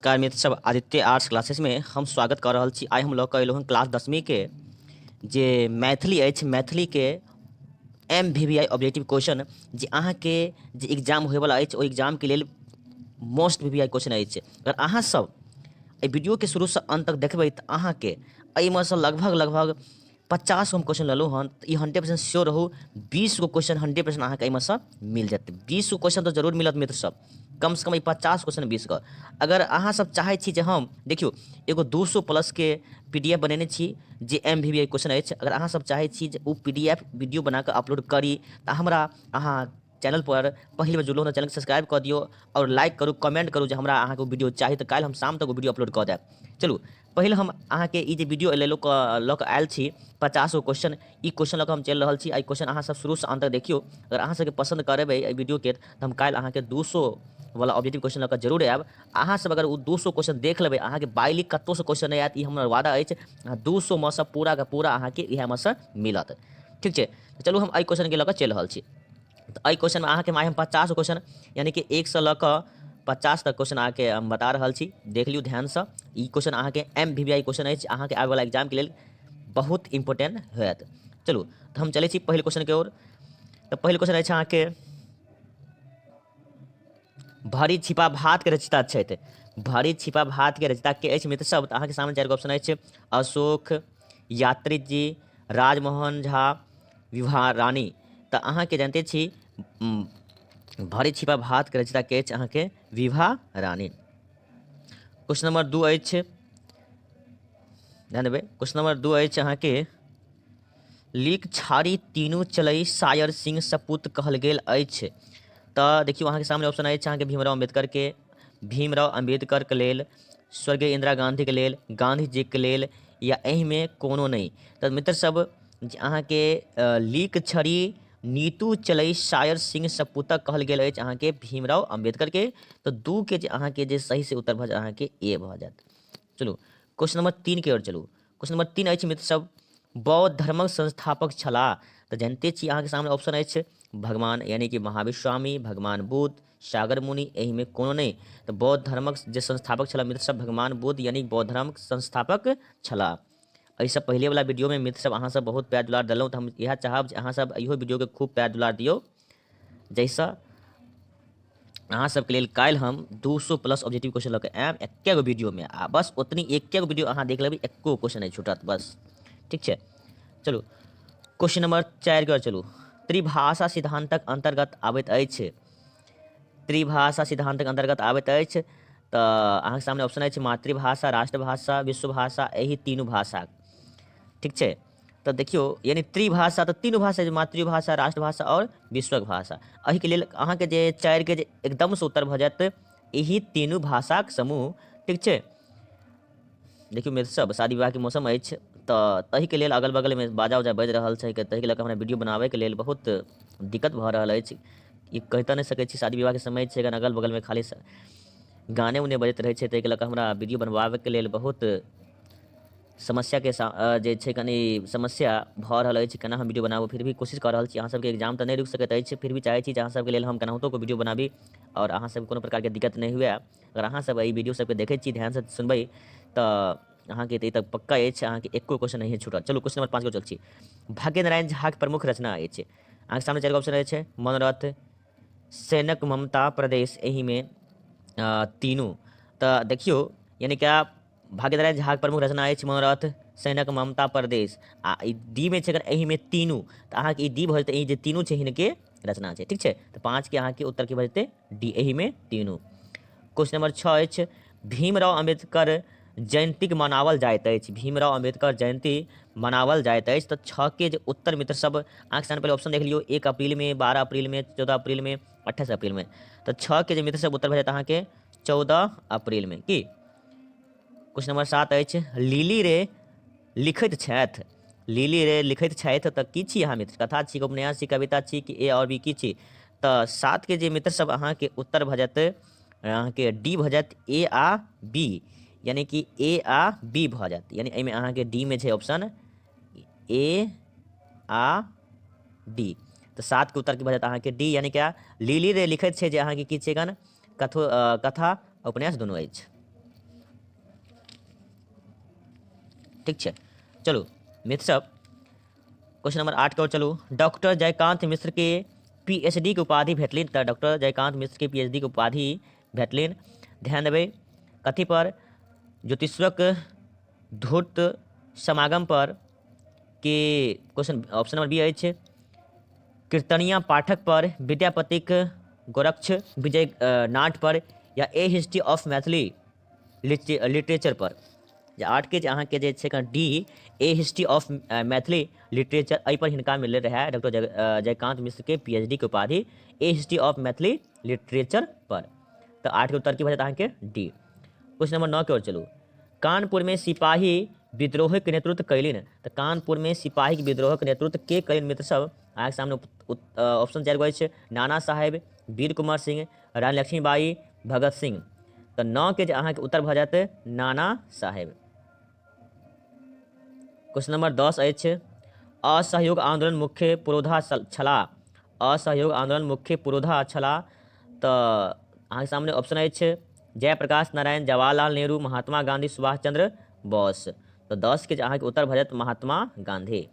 नमस्कार मित्र सब, Aditya arts classes में हम स्वागत कर रहल छी। आइ हम लऽ कऽ अयलहुँ हँ क्लास 10वीं के जे मैथिली अछि, मैथिली के MVVI ऑब्जेक्टिव क्वेश्चन जे अहाँके जे एग्जाम होयवला अछि ओ एग्जाम के लेल मोस्ट VVI क्वेश्चन अछि। अगर अहाँ सब एहि वीडियो के शुरू से अंत तक देखबै तऽ अहाँके एहिमे से लगभग 50 गो हम क्वेश्चन लेलहुँ हन। ई 100% श्योर रहू 20 गो क्वेश्चन 100% अहाँके एहिमे से मिल जेतै। 20 गो क्वेश्चन तो जरूर मिलत मित्र सब, कम से कम 50 क्वेश्चन 20 गो। अगर अहाँ सब चाहै छी जे हम देखियो एगो 200 प्लस के PDF बनेने छी जे MVVI क्वेश्चन अछि। अगर अहाँ सब चाहै छी जे ओ PDF वीडियो बना कऽ अपलोड करी तऽ हमरा अहाँ चैनल पर पहली बार जुड़लहुँ तऽ चैनल सब्सक्राइब कऽ दियौ और लाइक करू, कमेंट करू जे हमरा अहाँके वीडियो चाही तऽ काल्हि हम शाम तक वीडियो अपलोड कऽ देब। चलू पहले हम अहाँके ई जे वीडियो लऽ कऽ आयल छी 50 गो क्वेश्चन, ई क्वेश्चन लऽ कऽ हम चलि रहल छी। एहि क्वेश्चन अहाँ सब शुरू से अंत तक देखियो। अगर अहाँ सबके पसंद करबै एहि वीडियो के तऽ हम काल्हि अहाँके 200 वाला ऑब्जेक्टिव क्वेश्चन लऽ कऽ जरूर आयब। अहाँ सब अगर ओ 200 क्वेश्चन देख लेबै, अहाँके बाइलिक कतौ से क्वेश्चन नहीं आयत, ई हमर वादा अछि। 200 में से पूरा का पूरा अहाँके इएह में से मिलत। ठीक छै, तऽ चलू हम एहि क्वेश्चन के लऽ कऽ चलि रहल छी। तऽ एहि क्वेश्चन में अहाँके माय हम 50 गो क्वेश्चन यानी कि 1 से लऽ कऽ 50 तक क्वेश्चन अहाँके हम बता रहल छी, देख लियौ ध्यान से। ई क्वेश्चन अहाँके MVVI क्वेश्चन अछि, अहाँके आबै वाला एग्जाम के लेल बहुत इंपोर्टेंट होयत। चलू तऽ हम चलै छी पहिल क्वेश्चन के ओर। तऽ पहिल क्वेश्चन अछि अहाँके भरी छिपा भात के रचिता छथि। भरी छिपा भात के रचिता के अछि मित्र सब? तऽ अहाँके सामने 4 गो ऑप्शन अछि, अशोक, यात्री जी, राजमोहन झा, विभा रानी। तऽ अहाँके जानते छी भरी छिपा भात के रचिता के अछि अहाँके विभा रानी। क्वेश्चन नंबर 2 अछि, ध्यान देबै। क्वेश्चन नंबर 2 अछि अहाँके लिख छाड़ी तीनू चलई सायर सिंह सपूत कहल गेल अछि। तऽ देखियो अहाँके सामने ऑप्शन अछि अहाँके भीमराव अम्बेडकर के, भीमराव अम्बेडकर के लेल, स्वर्गीय इंदिरा गांधी के लेल, गांधी जी के लेल, या एहि में कोनो नहीं। तऽ मित्र सब अहाँके लीक छड़ी नीतू चलई शायर सिंह सपूतक कहल गेल अछि अहाँके भीमराव अम्बेडकर के। तो 2 के जे अहाँके जे सही से उत्तर भऽ जायत अहाँके ए भऽ जायत। चलू क्वेश्चन नंबर 3 के ओर चलू। क्वेश्चन नंबर 3 अछि मित्र सब बौद्ध धर्मक संस्थापक छलाह। तऽ जानते छी अहाँके सामने ऑप्शन अछि भगवान यानी कि महावीर स्वामी, भगवान बुद्ध, सागर मुनि, एहि में कोनो नहीं। तऽ बौद्ध धर्मक जे संस्थापक छला मित्र सब भगवान बुद्ध यानी बौद्ध धर्मक संस्थापक छला। एहिसँ पहले वाला वीडियो में मित्र सब अहाँ सब बहुत प्यार दुलार देलहुँ, तऽ हम यह चाहब जे अहाँ सब इहो वीडियो के खूब प्यार दुलार दियौ, जैसा अहाँ सबके लेल काल्हि हम 200 प्लस ऑब्जेक्टिव क्वेश्चन लऽ कऽ आयब एके गो वीडियो में। आ बस उतनी एके गो वीडियो अहाँ देख लेबै, एको क्वेश्चन नहीं छूटत बस। ठीक छै, चलू क्वेश्चन नंबर 4 के ओर चलू। त्रिभाषा सिद्धांतक अंतर्गत आबैत अछि। त्रिभाषा सिद्धांतक अंतर्गत आबैत अछि। तऽ अहाँके सामने ऑप्शन अछि मातृभाषा, राष्ट्रभाषा, विश्वभाषा, एहि तीनू भाषा। ठीक छै, तो देखियो यानी त्रिभाषा तो तीनों भाषा, मातृभाषा, राष्ट्रभाषा और विश्वक भाषा। एहि के लेल अहाँके जे 4 के जे एकदम से उत्तर भऽ जायत यही तीनू भाषाक समूह। ठीक छै, देखियो मित्र सब शादी विवाह के मौसम अछि तऽ ताहि के लेल अगल बगल में बाजा उजा बज रहल छै, ताहि के लऽ कऽ हमरा वीडियो बनाबे के लेल बहुत दिक्कत भऽ रहल अछि। ई कहितो नहीं सकै छी शादी विवाह के समय छै, अगर अगल बगल में खाली गाने उने बजैत रहै छै, ताहि के लऽ कऽ हमरा वीडियो बनवाबे के लेल बहुत समस्या के जे छै कनी समस्या भऽ रहल अछि। केना हम वीडियो बनाबू, फिर भी कोशिश कऽ रहल छी। अहाँ सबके एग्जाम तऽ नहीं रुकि सकैत अछि, फिर भी चाहै छी जे अहाँ सबके लेल हम केनाहितो को वीडियो बनाबी और अहाँ सब कोनो प्रकार के दिक्कत नहीं हुए। अगर अहाँ सब एहि वीडियो सबके देखै छी, ध्यान से सुनबै तऽ अहाँके तऽ पक्का अछि, अहाँके एको क्वेश्चन नहीं छूटत। चलू क्वेश्चन नंबर 5 को चल छी। भाग्य नारायण झा के प्रमुख रचना अछि। अहाँके सामने 4 गो ऑप्शन अछि मनोरथ, सैनक, ममता, प्रदेश, एहि में तीनू। तऽ देखियो यानी क्या भाग्य नारायण झा के प्रमुख रचना अछि मनोरथ, सैनक, ममता, प्रदेश। आ डी में छै अगर एहि में तीनू तऽ अहाँके डी भऽ जेतै, जे तीनू छै हिनके रचना छै। ठीक छै, तो 5 के अहाँके उत्तर की भऽ जेतै डी, एहि में तीनू। क्वेश्चन नंबर 6 अछि भीमराव अम्बेडकर जयंती मनावल जाइत अछि। भीमराव अम्बेडकर जयंती मनावल जाइत अछि। तो 6 के जो उत्तर मित्र सब अहाँके सामने पहले ऑप्शन देख लियो, 1 अप्रैल में, 12 अप्रैल में, 14 अप्रैल में, 28 अप्रैल में। तो 6 के जो मित्र सब उत्तर भऽ जायत अहाँके 14 अप्रैल में की। क्वेश्चन नंबर 7 अछि लिली रे लिखैत छथि। लिली रे लिखैत छथि तऽ की छी अहाँ मित्र? कथा छी, उपन्यास छी, कविता छी कि ए और बी की छी? तऽ 7 के जे मित्र सब अहाँके उत्तर भऽ जायत अहाँके डी भऽ जायत ए आ बी, यानी कि ए आ बी भऽ जायत। यानी एहिमे अहाँके डी में छै ऑप्शन ए आ डी। तो 7 के उत्तर की भऽ जायत अहाँके डी, यानी क्या लिली रे लिखैत छै जे अहाँके की छै गन कथा उपन्यास दुनू अछि। ठीक है। चलू मित्र सब क्वेश्चन नंबर 8 की ओर चलू। डॉक्टर जयकांत मिश्र के पीएचडी के उपाधि भेटलिन। तो डॉक्टर जयकांत मिश्र के पीएचडी के उपाधि भेटलिन। ध्यान देवे कथी पर? ज्योतिष्वक धूर्त समागम पर के क्वेश्चन ऑप्शन नंबर बी अछि। कीर्तनिया पाठक पर, विद्यापतिक गोरक्ष विजय नाट पर, या ए हिस्ट्री ऑफ मैथिली लिटरेचर पर। 8 के अहाँके जे छै D A history of Maithili literature एहि पर हिनका मिलले रहे डॉक्टर जयकांत मिश्र के पीएचडी के उपाधि ए हिस्ट्री ऑफ मैथिली लिटरेचर पर। तो 8 के उत्तर की भऽ जायत अहाँके डी। क्वेश्चन नंबर 9 की ओर चलू। कानपुर में सिपाही विद्रोह के नेतृत्व कैलिन। तो कानपुर में सिपाही के विद्रोह के नेतृत्व के कैलिन मित्र सब? अहाँके सामने ऑप्शन 4 गो अछि। नाना साहेब, वीर कुंवर सिंह, रानी लक्ष्मीबाई, भगत सिंह। तो 9 के जे अहाँके उत्तर भऽ जायत नाना साहेब। क्वेश्चन नंबर 10 अछि। असहयोग आंदोलन मुख्य पुरोधा छलाह। असहयोग आंदोलन मुख्य पुरोधा छलाह। तो अहाँके सामने ऑप्शन अछि। जयप्रकाश नारायण, जवाहरलाल नेहरू, महात्मा गांधी, सुभाष चंद्र बोस। तो 10 के अहाँके उत्तर भऽ जायत महात्मा गांधी।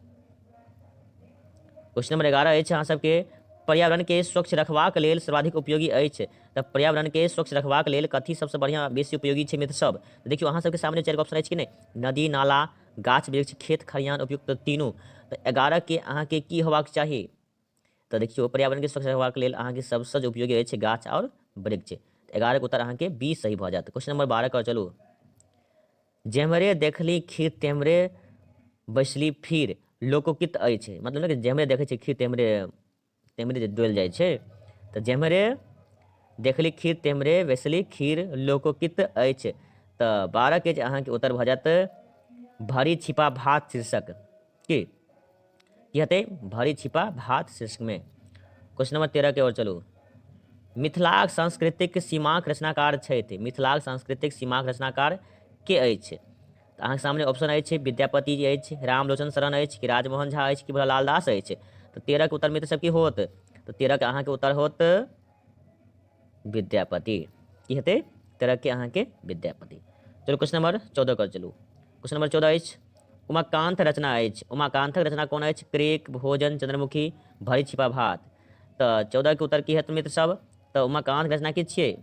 क्वेश्चन नंबर 11 अछि अहाँ सबके। पर्यावरण के स्वच्छ रखबाक लेल सर्वाधिक उपयोगी अछि। तो पर्यावरण के स्वच्छ रखबाक लेल कथी सबसे बढ़िया बेसी उपयोगी छै मित्र सब? देखियो अहाँ सबके सामने 4 ऑप्शन अछि कि नहीं? नदी नाला, गाछ वृक्ष, खेत खलिहान, उपयुक्त तीनों। तो 11 के अहाँके की होबाक चाही? तो देखियो पर्यावरण के स्वच्छ रखबाक लेल अहाँके सबसे उपयोगी अछि गाछ और वृक्ष। 11 के उत्तर अहाँके बी सही भऽ जायत। क्वेश्चन नंबर 12 का चलू। जेम्हरे देखली खीर तेम्हरे बैसली फिर लोकोकित अछि। मतलब कि जेम्हरे देखै छै खीर तेम्हरे तेम्हरे डोल जाइ छै। तो जेम्हरे देखली खीर तेम्हरे बैसली खीर लोकोकित अछि। तो 12 के जे अहाँके उत्तर भऽ जायत भरी छिपा भात शीर्षक की हेतै? भरी छिपा भात शीर्षक में। क्वेश्चन नंबर 13 के ओर चलू। मिथिलाक सांस्कृतिक सीमाक रचनाकार छथि। मिथिलाक सांस्कृतिक सीमाक रचनाकार के अछि? तो अहाँके सामने ऑप्शन अछि। विद्यापति जी अछि, रामलोचन शरण अछि, कि राजमोहन झा अछि, कि भोलालाल दास अछि। तो 13 के उत्तर मित्र सब की होत? तो 13 के अहाँके उत्तर होत विद्यापति। की हेतै? 13 के अहाँके विद्यापति। चलो क्वेश्चन नंबर 14 कर चलू। क्वेश्चन नंबर 14 अछि। उमाकांत रचना अछि। उमाकांतक रचना कौन अछि? क्रेक, भोजन, चंद्रमुखी, भरी छिपा भात। तो 14 के उत्तर की हेतै मित्र सब? तो उमाकांत रचना की छियै?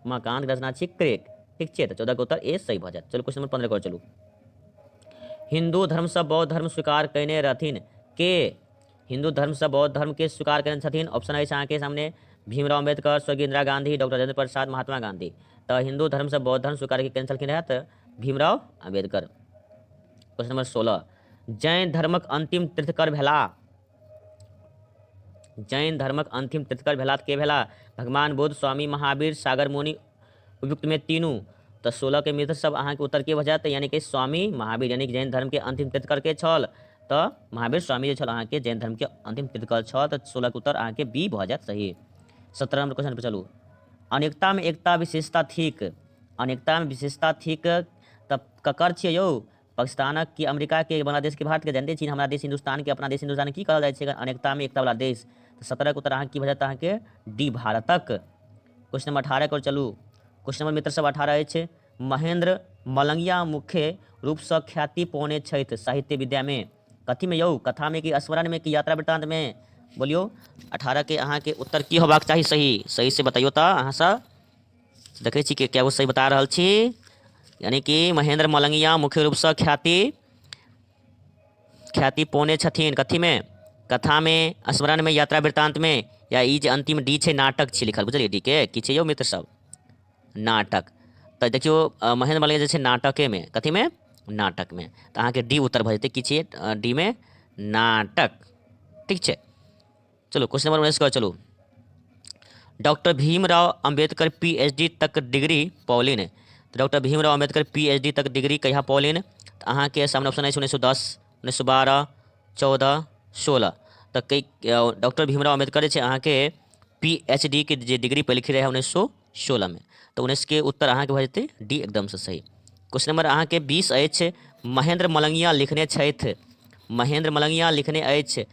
उमाकांत रचना छियै क्रेक। ठीक छै। तो 14 के उत्तर ए सही भऽ जायत। चलो क्वेश्चन नंबर 15 कर चलू। हिंदू धर्म से बौद्ध धर्म स्वीकार कयने रहथिन के? हिंदू धर्म से बौद्ध धर्म के स्वीकार कयने छथिन। ऑप्शन अछि अहाँके सामने। भीमराव अम्बेडकर, स्वर्गीय इंदिरा गांधी, डॉक्टर राजेंद्र प्रसाद, महात्मा गांधी। तो हिंदू धर्म से बौद्ध धर्म स्वीकार कयने छलखिन रहत भीमराव अम्बेडकर। Question number 16। जैन धर्मक अंतिम तीर्थकर भेला। जैन धर्मक अंतिम तीर्थकर भेला के भेला? भगवान बुद्ध, स्वामी महावीर, सागर मुनि, उपयुक्त में तीनों। तो 16 के मित्र सब अहाँके उत्तर की भऽ जायत? यानी कि स्वामी महावीर, यानी कि जैन धर्म के अंतिम तीर्थकर के छल? तो महावीर स्वामी जे छल अहाँके जैन धर्म के अंतिम तीर्थकर छल। तो 16 के उत्तर अहाँके बी भऽ जायत सही। 17 नंबर क्वेश्चन पर चलू। अनेकता में एकता विशेषता थिक। अनेकता में विशेषता थिक तब ककर छियै यौ? पाकिस्तानक कि अमेरिका के, बांग्लादेश के, भारत के? जानते छी हमारा देश हिंदुस्तान के, अपना देश हिंदुस्तान की कहल जाइ छै अनेकता में एकता वाला देश। तो 17 के उत्तर अहाँके की भऽ जायत? अहाँके डी भारतक। क्वेश्चन नंबर 18 कर चलू। क्वेश्चन नंबर मित्र सब 18 अछि। महेंद्र मलंगिया मुख्य रूप से ख्याति पौने छथि साहित्य विद्या में। कथी में यौ? कथा में कि स्मरण में कि यात्रा वृत्तांत में? बोलियो 18 के अहाँके उत्तर की होबाक चाही? सही सही से बताइयो। तो अहाँ सब देखै छी कि क्या वो सही बता रहल छी? यानी कि महेंद्र मलंगिया मुख्य रूप से ख्याति पौने छथिन कथी में? कथा में, स्मरण में, यात्रा वृत्तांत में, या ई जे अंतिम डी छै नाटक छै लिखल। बुझलिए डी के की छै यौ मित्र सब? नाटक। तो देखियो महेंद्र मलंगिया जे छै नाटके में, कथी में? नाटक में। तो अहाँके डी उत्तर भऽ जेतै की छियै? डी में नाटक। ठीक छै। चलो क्वेश्चन नंबर 19 कर चलू। डॉक्टर भीमराव अंबेडकर पीएचडी तक डिग्री पौलिन। तो डॉक्टर भीमराव अंबेडकर पीएचडी तक डिग्री कहिया पौलिन? तो अहाँके सामने ऑप्शन अछि 1910, 1912, 14, 16। तो कई डॉक्टर भीमराव अम्बेडकर जे छै अहाँके पीएचडी के जे डिग्री पेलखिन रहे 1916 में। तो 19 के उत्तर अहाँके भऽ जेतै डी एकदम से सही। क्वेश्चन नंबर अहाँके 20 अछि। महेंद्र मलंगिया लिखने छथि। महेंद्र मलंगिया लिखने अछि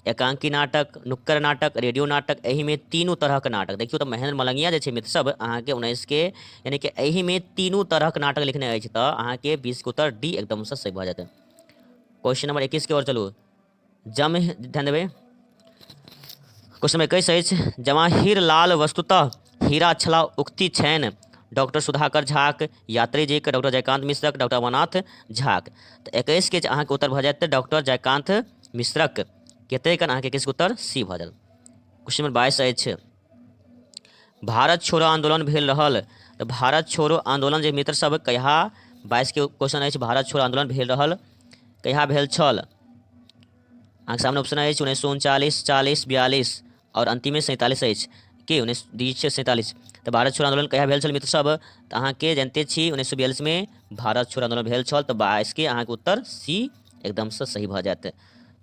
एकांकी नाटक, नुक्कड़ नाटक, रेडियो नाटक, एही में तीनों तरह के नाटक। देखियो तो महेंद्र मलंगिया जे छै मित्र सब अहाँके 19 के यानी कि एही में तीनों तरह के नाटक लिखने अछि। तो अहाँके 20 के उत्तर डी एकदम से सही भऽ जायत। क्वेश्चन नंबर 21 की ओर चलू। ध्यान देबै। क्वेश्चन नंबर 21 अछि, जवाहिर लाल वस्तुतः हीरा छला उक्ति छनि डॉक्टर सुधाकर झाक, यात्री जीक, डॉक्टर जयकांत मिश्रक, डॉक्टर अमरनाथ झाक। तऽ 21 के अहाँके उत्तर भऽ जायत डॉक्टर जयकांत मिश्रक। कतेक अहाँके किसके उत्तर सी भऽ जायत। क्वेश्चन नंबर 22 अछि, भारत छोड़ो आंदोलन भेल रहल। तऽ भारत छोड़ो आंदोलन जे मित्र सब कहिया, 22 के क्वेश्चन अछि, भारत छोड़ो आंदोलन भेल रहल कहिया भेल छल। अहाँके सामने ऑप्शन अछि 1939, 40, 42 और अंतिम में 47 अछि कि 1947। तऽ भारत छोड़ो आंदोलन कहिया भेल छल मित्र सब, तऽ अहाँके जानते छी 1942 में भारत छोड़ो आंदोलन भेल छल। तऽ 22 के अहाँके उत्तर सी एकदम से सही भऽ जायत।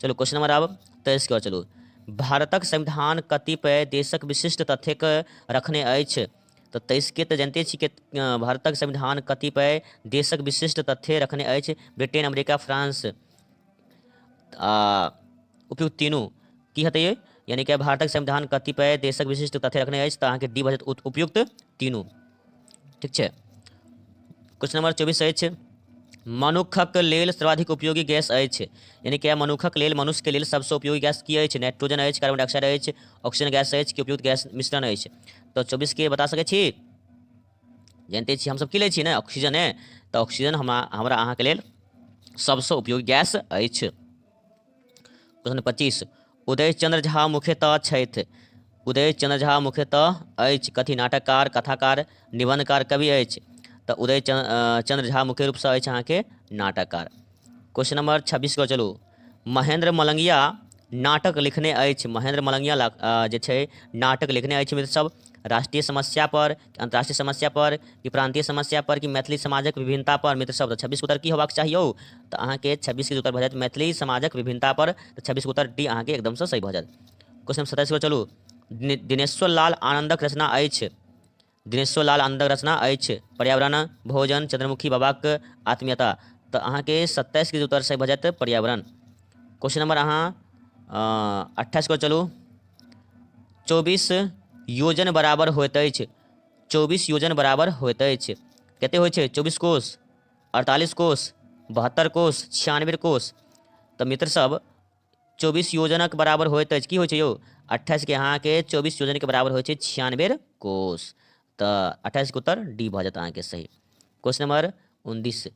चलू क्वेश्चन नंबर अब 23 के ओर चलू। भारतक संविधान कतिपय देशक विशिष्ट तथ्यक रखने अछि। तो 23 के तो जानते छी कि भारतक संविधान कतिपय देशक विशिष्ट तथ्य रखने अछि। ब्रिटेन, अमेरिका, फ्रांस उपयुक्त तीनू की हेतै, यानी कि भारतक संविधान कतिपय देशक विशिष्ट तथ्य रखने अछि। तऽ अहाँके डी भऽ जायत उपयुक्त तीनू। ठीक छै। क्वेश्चन नंबर 24 अछि, मनुखक लेल सर्वाधिक उपयोगी गैस अछि। यानी कि मनुखक लेल, मनुष्य के लेल सबसे उपयोगी गैस की अछि। नाइट्रोजन अछि, कार्बन डाइऑक्साइड अछि, ऑक्सीजन गैस अछि कि उपयुक्त गैस मिश्रण अछि। तो 24 के बता सकै छी। जानते छी हमसब की लै छी ने, ऑक्सीजन है। तो ऑक्सीजन हमरा अहाँके लेल सबसे उपयोगी गैस अछि। क्वेश्चन 25, उदय चंद्र झा मुख्यतः छथि। उदय चंद्र झा मुख्यतः अछि कथी, नाटककार, कथाकार, निबंधकार, कवि अछि। तऽ उदय चंद्र झा मुख्य रूप से अछि अहाँके नाटककार। क्वेश्चन नंबर 26 को चलू। महेंद्र मलंगिया नाटक लिखने अछि। महेंद्र मलंगिया जे छै नाटक लिखने अछि मित्र सब। राष्ट्रीय समस्या पर, अंतर्राष्ट्रीय समस्या पर, कि प्रांतीय समस्या पर, कि मैथिली समाजक विभिन्नता पर मित्र सब। तो 26 के उत्तर की होबाक चाहिए। तो अहाँके 26 के उत्तर भऽ जायत मैथिली समाजक विभिन्नता पर। तो 26 के उत्तर डी अहाँके एकदम से सही भऽ जायत। क्वेश्चन 27 को चलू। दिनेश्वर लाल आनंदक रचना अछि। दिनेश्वर लाल आनंदक रचना अछि पर्यावरण, भोजन, चंद्रमुखी बाबाक आत्मीयता। तो अहाँके 27 के उत्तर सही भऽ जायत पर्यावरण। क्वेश्चन नंबर अहाँ 28 को चलू। 24 योजन बराबर होइत अछि। 24 योजन बराबर होइत अछि। कते होइ छै 24 कोष, 48 कोष, 72 कोष, 96 कोष। तऽ मित्र सब 24 योजनक बराबर होइत अछि की होइ छै यौ। 28 के अहाँके 24 योजन के बराबर होइ छै 96 कोष। तऽ 28 के उत्तर डी भऽ जायत अहाँके सही। क्वेश्चन नंबर 29,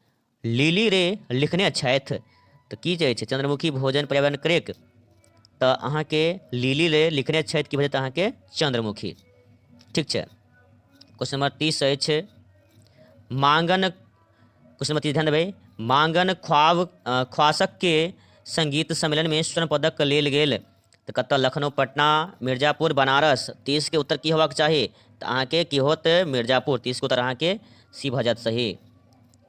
लिली रे लिखने छथि। तऽ की छै चंद्रमुखी, भोजन, पर्यावरण, क्रेक। तऽ अहाँके लिली रे लिखने छथि की भऽ जायत अहाँके चंद्रमुखी। ठीक छै। क्वेश्चन नंबर 30 अछि, मांगन। क्वेश्चन नंबर 30 ध्यान देबै। मांगन ख्वासक के संगीत सम्मेलन में स्वर्ण पदक लेल गेल। तऽ कतऽ, लखनऊ, पटना, मिर्जापुर, बनारस। 30 के उत्तर की होबाक चाही। तऽ अहाँके की होत मिर्जापुर। 30 के उत्तर अहाँके सी भऽ जायत सही।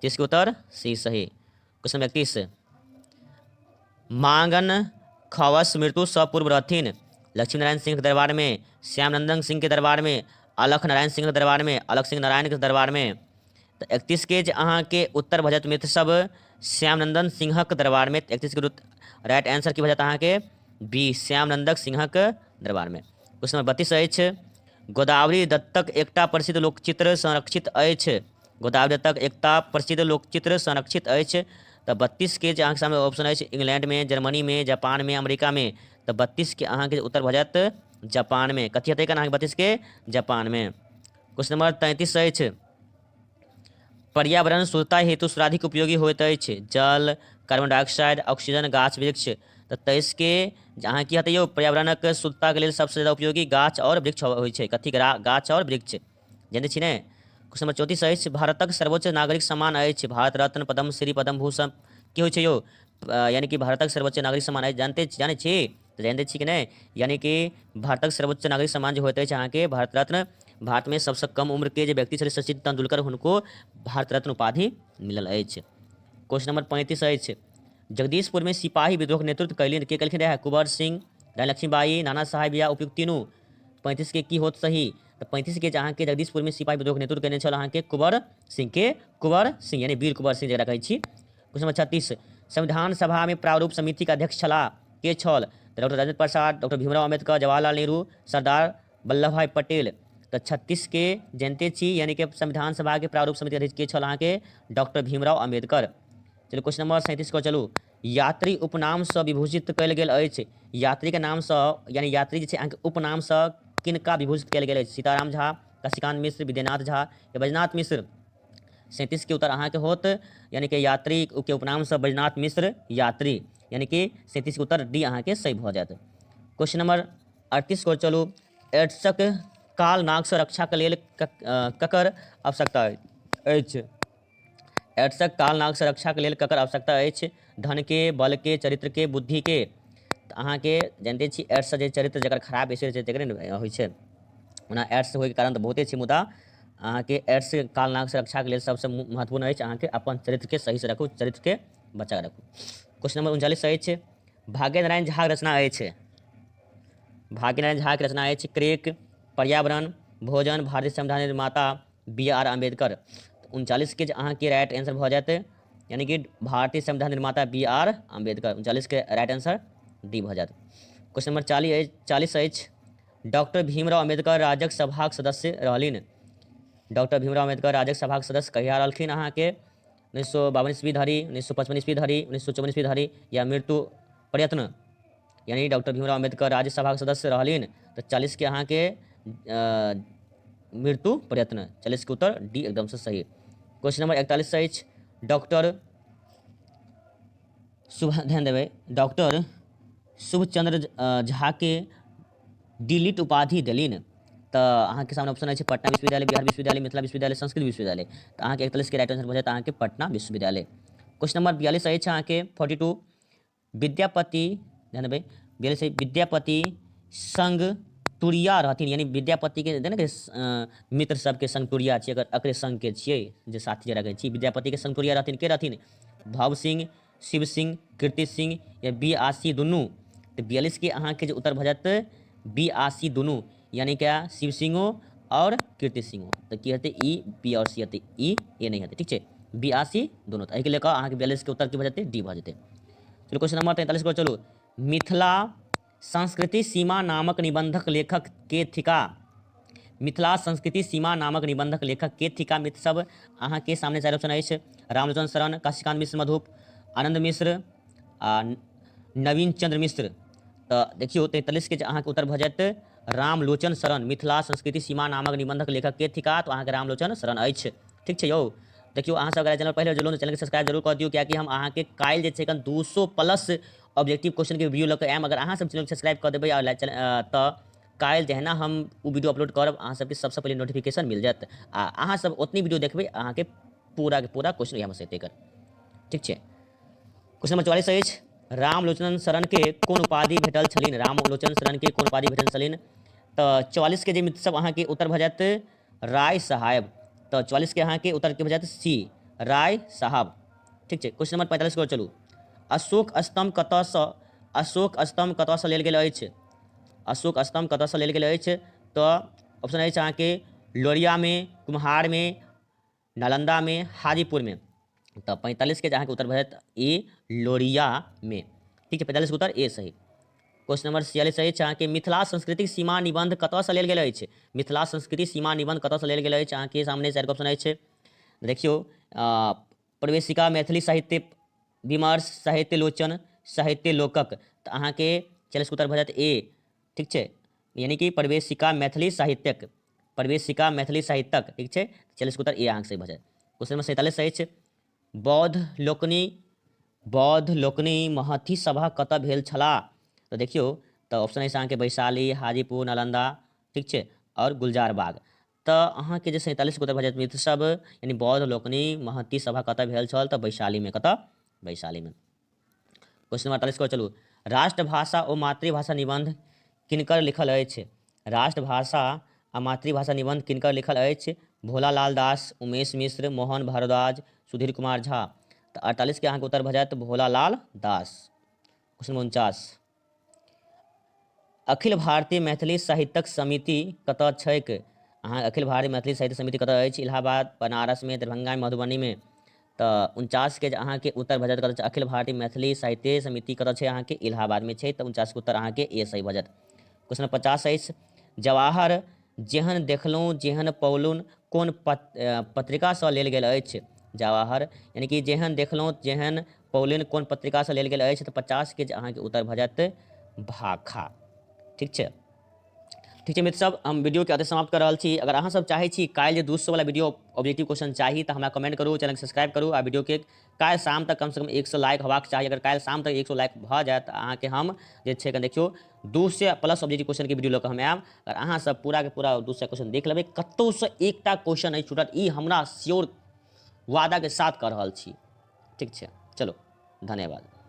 30 के उत्तर सी सही। क्वेश्चन नंबर 31, मांगन खवास मृत्यु से पूर्व रहथिन। लक्ष्मी नारायण सिंह के दरबार में, श्यामनंदन सिंह के दरबार में, अलख नारायण सिंह के दरबार में, अलख सिंह नारायण के दरबार में। तो 31 के जे अहाँके उत्तर भऽ जायत मित्र सब श्यामनंदन सिंहक दरबार में। 31 के राइट आंसर की भऽ जायत अहाँके बी, श्यामनंदक सिंहक दरबार में। क्वेश्चन नंबर 32 अछि, गोदावरी दत्तक एकटा प्रसिद्ध लोकचित्र संरक्षित अछि। गोदावरी दत्तक एकटा प्रसिद्ध लोकचित्र संरक्षित अछि। तो 32 के जे अहाँके सामने ऑप्शन अछि, इंग्लैंड में, जर्मनी में, जापान में, अमेरिका में। तो 32 के अहाँके उत्तर भऽ जायत जापान में। कथी हेतै अहाँके 32 के जापान में। क्वेश्चन नंबर 33 अछि, पर्यावरण शुद्धता हेतु सर्वाधिक उपयोगी होइत अछि। जल, कार्बन डाइऑक्साइड, ऑक्सीजन, गाछ वृक्ष। तो 23 के अहाँ की हेतै यौ, पर्यावरणक शुद्धता के लेल सबसे ज्यादा उपयोगी गाछ और वृक्ष होइ छै। कथी, गाछ और वृक्ष। जानै छी ने। क्वेश्चन नंबर 34 अछि, भारतक सर्वोच्च नागरिक सम्मान अछि। भारत रत्न, पद्म श्री, पद्म भूषण की होइ छै यौ। यानी कि भारतक सर्वोच्च नागरिक सम्मान अछि। जानै छी तऽ जानते छी कि नहीं। यानी कि भारतक सर्वोच्च नागरिक सम्मान जो होते अहाँके भारत रत्न। भारत में सबसे कम उम्र के जे व्यक्ति छलै सचिन तेंदुलकर, हुनको भारत रत्न उपाधि मिलल अछि। क्वेश्चन नंबर 35 अछि, जगदीशपुर में सिपाही विद्रोह के नेतृत्व कैलिन के केलखिन रहे। कुंवर सिंह, रानी लक्ष्मीबाई, नाना साहेब या उपयुक्त तीनू। 35 के की होत सही। तो 35 के अहाँके जगदीशपुर में सिपाही विद्रोह के नेतृत्व केने छल अहाँके कुंवर सिंह यानी वीर कुंवर सिंह जकरा कहै छी। क्वेश्चन नंबर 36, संविधान सभा में प्रारूप समिति का अध्यक्ष छला के छल। तो डॉक्टर राजेंद्र प्रसाद, डॉक्टर भीमराव अम्बेडकर, जवाहरलाल नेहरू, सरदार वल्लभ भाई पटेल। तो 36 के जानते छी यानी कि संविधान सभा के प्रारूप समिति अध्यक्ष के छल अहाँके डॉक्टर भीमराव अम्बेडकर। चलो क्वेश्चन नंबर 37 को चलू। यात्री उपनामसँ विभूषित कयल गेल अछि। यात्रीके नामसँ यानी यात्री जे छै अहाँके उपनामसँ किनका विभूषित कयल गेल अछि? सीताराम झा, शशिकांत मिश्र, विद्यानाथ झा या बैजनाथ मिश्र? 37 के उत्तर अहाँके होत यानी कि यात्री के उपनामसँ बैजनाथ मिश्र यात्री, यानी कि 37 के उत्तर डी अहाँके सही भऽ जायत। क्वेश्चन नंबर 38 को चलू। एड्सक काल नागसँ रक्षाके लेल ककर आवश्यकता अछि? एड्सक काल नागसँ रक्षाके लेल ककर आवश्यकता अछि? धनके, बलके, चरित्रके, बुद्धिके? तऽ अहाँके जानिते छी एड्स जे चरित्र जकर खराब बेसी छै तकरे ने होइ छै। ओना एड्स होइके कारण तऽ बहुते छै, मुदा अहाँके एड्स काल नागसँ रक्षाके लेल सबसँ महत्वपूर्ण अछि अहाँके अपन चरित्रके सहीसँ राखू, चरित्रके बचा राखू। क्वेश्चन नंबर 39 अछि। भाग्य नारायण झाक रचना अछि। भाग्य नारायण झाके रचना अछि क्रेक, पर्यावरण, भोजन, भारतीय संविधान निर्माता, B.R. अम्बेडकर? 39 के अहाँके राइट आंसर भऽ जायत यानी कि भारतीय संविधान निर्माता B.R. अम्बेडकर। 39 के राइट आंसर डी भऽ जायत। क्वेश्चन नंबर 40 अछि। डॉक्टर भीमराव अम्बेडकर राजक सभाक सदस्य रहलिन। डॉक्टर भीमराव अम्बेडकर राजक सभाक सदस्य कहिया रहलखिन? अहाँके 1952 ईस्वी धरि, 1955 ईस्वी धरि, 1954 ईस्वी धरि या मृत्यु प्रयत्न? यानी डॉक्टर भीमराव अम्बेडकर राज्यसभाक सदस्य रहलिन तऽ 40 के अहाँके मृत्यु प्रयत्न, 40 के उत्तर डी एकदम से सही। क्वेश्चन नंबर 41 अछि। डॉक्टर ध्यान देबै, डॉक्टर शुभचंद्र झा के डिलीट उपाधि देलिन तऽ अहाँके सामने ऑप्शन अछि पटना विश्वविद्यालय, बिहार विश्वविद्यालय, मिथिला विश्वविद्यालय, संस्कृत विश्वविद्यालय। तऽ अहाँके 41 के राइट आंसर भऽ जायत अहाँके पटना विश्वविद्यालय। क्वेश्चन नंबर 42 अछि अहाँके 42। विद्यापति ध्यान देबै 42 विद्यापति संग तुरिया रहथिन, यानी विद्यापति के ने मित्र सबके संग तुरिया छियै, अगर एकरे संग के छियै जे साथी रखै छी, विद्यापति के संग तुरिया रहथिन के रहथिन? भव सिंह, शिव सिंह, कीर्ति सिंह या B.R.C. दुनू? तो 42 के अहाँके जो उत्तर भऽ जायत B.R.C. दुनू, यानी क्या शिव सिंहो और कीर्ति सिंहो। तो की हेतै ई B और C हेतै, ई ए नहीं हेतै, ठीक छै। B.R.C. दुनू तऽ एहिके लेकर अहाँके 42 के उत्तर की भऽ जेतै? डी भऽ जेतै। चलो क्वेश्चन नंबर 43 को चलू। मिथिला संस्कृति सीमा नामक निबंधक लेखक के थिका? मिथिला संस्कृति सीमा नामक निबंधक लेखक के थिका? मित्र सब अहाँके सामने चारि ऑप्शन अछि। रामलोचन शरण, काशीकांत मिश्र मधुप, आनंद मिश्र आ नवीन चंद्र मिश्र। तो देखियो 43 के अहाँके उत्तर भऽ जायत रामलोचन शरण। मिथिला संस्कृति सीमा नामक निबंधक लेखक के थिका? तो अहाँके रामलोचन शरण अछि, ठीक छै यौ। देखियो अहाँ सब अगर चैनल पहले जुड़लो चैनल के सब्सक्राइब जरूर कर दियो, कियाकि हम अहाँके काल्हि जे छै 200+ ऑब्जेक्टिव क्वेश्चन के वीडियो लऽ कऽ आएम। अगर अहाँ सब चैनल के सब्सक्राइब कर देबै तऽ काल्हि जहिना हम ओ वीडियो अपलोड करब अहाँ सबके सबसँ पहले नोटिफिकेशन मिल जायत आ अहाँ सब ओतनी वीडियो देखबै अहाँके पूरा के पूरा क्वेश्चन यहाँ से एकर, ठीक छै। क्वेश्चन नंबर 44 अछि। रामलोचन शरण के कोन उपाधि भेटल छलिन? रामलोचन शरण के कोन उपाधि भेटल छलिन? तऽ 44 के जे मित्र सब अहाँके उत्तर भऽ जायत राय साहब। तऽ 44 के अहाँके उत्तर के भऽ जायत सी राय साहब, ठीक छै। क्वेश्चन नंबर 45 को चलू। अशोक स्तंभ कतयसँ लेल गेल अछि? अशोक स्तंभ कतयसँ लेल गेल अछि? तऽ ऑप्शन अछि अहाँके लोरियामे, कुम्हारमे, नालंदामे, हाजीपुरमे। तऽ 45 के अहाँके उत्तर भऽ जायत ए लोरियामे, ठीक छै। 45 के उत्तर ए सही। क्वेश्चन नंबर 46 अछि अहाँके मिथिला संस्कृतिक सीमा निबंध कतयसँ लेल गेल अछि? मिथिला संस्कृति सीमा निबंध कतयसँ लेल गेल अछि? अहाँके सामने चारि ऑप्शन अछि। देखियो प्रवेशिका, मैथिली साहित्य विमर्श, साहित्य लोचन, साहित्य लोकक। तऽ अहाँके 40 के उत्तर भऽ जायत ए, ठीक छै, यानी कि प्रवेशिका मैथिली साहित्यक, प्रवेशिका मैथिली साहित्यक, ठीक छै। 40 के उत्तर ए अहाँके सही भऽ जायत। क्वेश्चन नंबर 47 अछि। बौद्ध लोकनि महथी सभा कतऽ भेल छलाह? तऽ देखियो तऽ ऑप्शन अछि अहाँके वैशाली, हाजीपुर, नालंदा, ठीक छै, और गुलजार बाग। तऽ अहाँके जे 47 के उत्तर भऽ जायत मित्र सब, यानी बौद्ध लोकनि महती सभा कतऽ भेल छल? तऽ वैशालीमे। कतऽ? वैशालीमे। क्वेश्चन नंबर 48 को चलू। राष्ट्रभाषा ओ मातृभाषा निबंध किनकर लिखल अछि? राष्ट्रभाषा आ मातृभाषा निबंध किनकर लिखल अछि? भोलालाल दास, उमेश मिश्र, मोहन भारद्वाज, सुधीर कुमार झा। तऽ 48 के अहाँके उत्तर भऽ जायत भोलालाल दास। क्वेश्चन 49। अखिल भारतीय मैथिली साहित्यक समिति कतऽ छैक? अहाँ अखिल भारतीय मैथिली साहित्य समिति कतऽ अछि? इलाहाबाद, बनारसमे, दरभंगामे, मधुबनीमे। तऽ 49 के अहाँके उत्तर भऽ जायत कतऽ? अखिल भारतीय मैथिली साहित्य समिति कतऽ छै? अहाँके इलाहाबादमे छै। तऽ 49 के उत्तर अहाँके ए सही भऽ जायत। क्वेश्चन 50 अछि। जवाहर जेहन देखलहुँ जेहन पौलुन कोन पत्रिकासँ लेल गेल अछि? जवाहर, यानी कि जेहन देखलहुँ जेहन पौलिन कोन पत्रिकासँ लेल गेल अछि, तऽ 50 के अहाँके उत्तर भऽ जायत भाखा। ठीक छै। ठीक छै मित्र सब, हम वीडियो के अतऽ समाप्त कर रहल छी। अगर अहाँ सब चाहै छी काल्हि जे 200 वाला वीडियो ऑब्जेक्टिव क्वेश्चन चाही तऽ हमरा कमेंट करू, चैनल के सब्सक्राइब करू, आ वीडियो के काल्हि शाम तक कम से कम 100 लाइक होबाक चाही। अगर काल्हि शाम तक 100 लाइक भऽ जायत तऽ अहाँके हम जे छै देखियौ 200+ ऑब्जेक्टिव क्वेश्चन के वीडियो लऽ कऽ हम आयब। अगर अहाँ सब पूरा के पूरा 200 क्वेश्चन देख लेबै, कतौसँ एकटा क्वेश्चन नहि छूटत, ई हमरा श्योर वादा के साथ कह रहल छी। ठीक छै, चलो धन्यवाद।